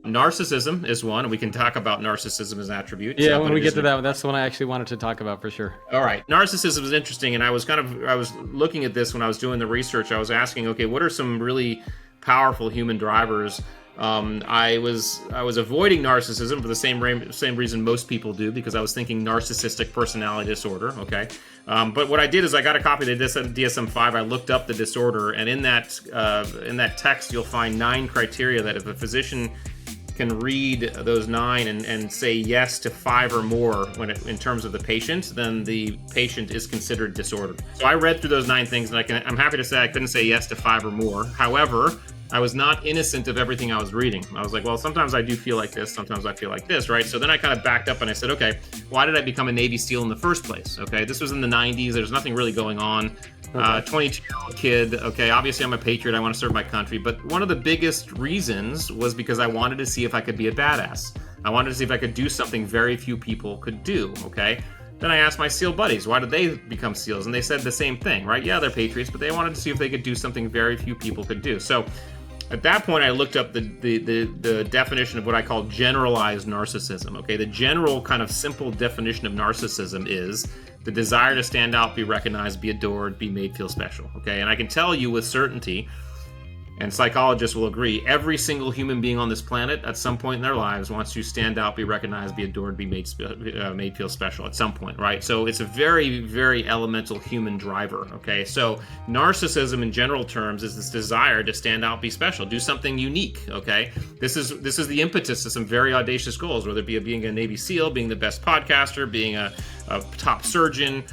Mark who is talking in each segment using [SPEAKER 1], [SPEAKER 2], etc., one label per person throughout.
[SPEAKER 1] narcissism is one. We can talk about narcissism as attributes.
[SPEAKER 2] Yeah, when we get to that, that's the one I actually wanted to talk about for sure.
[SPEAKER 1] All right. Narcissism is interesting, and I was looking at this when I was doing the research. I was asking, okay, what are some really powerful human drivers? I was avoiding narcissism for the same reason most people do, because I was thinking narcissistic personality disorder. Okay, but what I did is I got a copy of the DSM-5. I looked up the disorder, and in that text you'll find 9 criteria that if a physician can read those 9 and say yes to 5 or more in terms of the patient, then the patient is considered disordered. So I read through those 9 things, and I'm happy to say I couldn't say yes to 5 or more. However, I was not innocent of everything I was reading. I was like, well, sometimes I do feel like this, sometimes I feel like this, right? So then I kind of backed up and I said, okay, why did I become a Navy SEAL in the first place? Okay, this was in the 90s. There's nothing really going on. 22-year-old kid. Okay, obviously I'm a patriot. I want to serve my country. But one of the biggest reasons was because I wanted to see if I could be a badass. I wanted to see if I could do something very few people could do, okay? Then I asked my SEAL buddies, why did they become SEALs? And they said the same thing, right? Yeah, they're patriots, but they wanted to see if they could do something very few people could do. So at that point, I looked up the definition of what I call generalized narcissism. Okay, the general kind of simple definition of narcissism is the desire to stand out, be recognized, be adored, be made feel special. Okay, and I can tell you with certainty, and psychologists will agree, every single human being on this planet at some point in their lives wants to stand out, be recognized, be adored, be made feel special at some point, right? So it's a very, very elemental human driver, okay? So narcissism in general terms is this desire to stand out, be special, do something unique, okay? This is the impetus to some very audacious goals, whether it be being a Navy SEAL, being the best podcaster, being a top surgeon,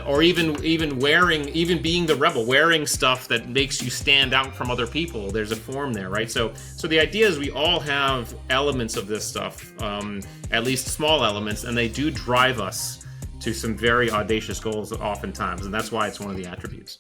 [SPEAKER 1] or even being the rebel, wearing stuff that makes you stand out from other people. There's a form there, right? So the idea is we all have elements of this stuff, at least small elements, and they do drive us to some very audacious goals oftentimes, and that's why it's one of the attributes.